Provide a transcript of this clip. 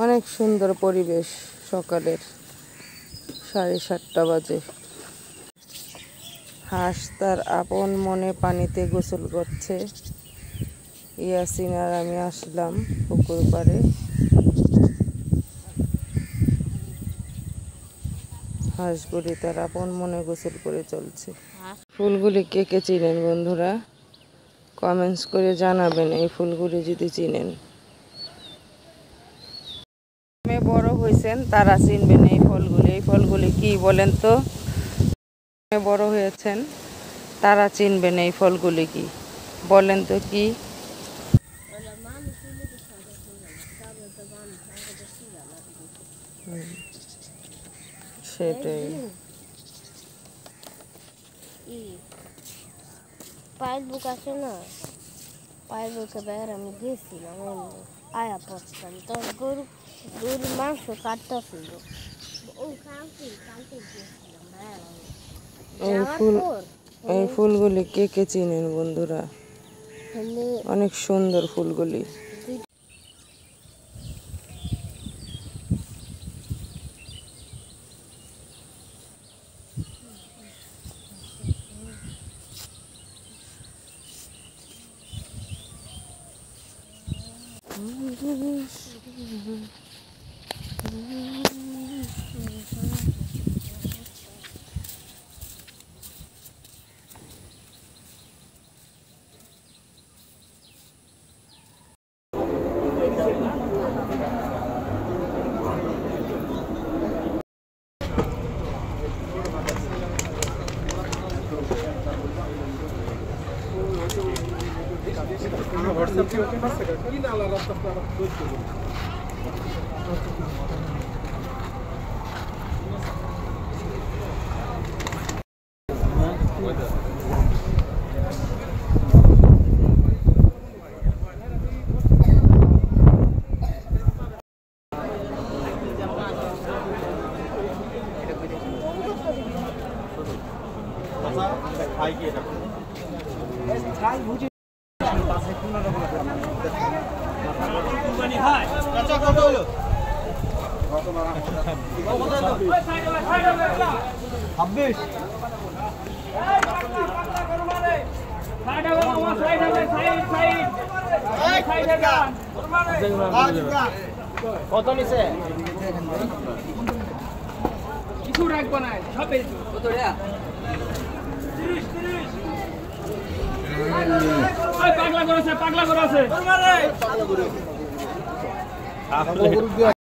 অনেক সুন্দর পরিবেশ। সকালের 7:30 বাজে। হাঁস তার আপন মনে পানিতে গোসল করছে। ইয়াসিন আর আমি আসলাম পুকুর পাড়ে। হাঁসগুলি তার আপন মনে গোসল করে চলছে। ফুলগুলি কে কে চিনেন বন্ধুরা? কমেন্টস করে জানাবেন এই ফুলগুলি যদি চিনেন। বড় হয়েছেন তারা চিনবেন এই ফলগুলি। এই ফলগুলি কি বলেন তো? বড় হয়েছেন তারা চিনবেন এই ফলগুলি কি বলেন তো? কি সেটাই। পায়ের বুক আছে না, পায়ের বুকে বের আমি গেছিলাম আয়া পড়তাম তো গরুর মাংস কাটতেছিল। এই ফুলগুলি কে কে চিনেন বন্ধুরা? অনেক সুন্দর ফুলগুলি। কত নিছে? কিছু রাখবো না, সবে কত রে? 30 পাগলা করেছে।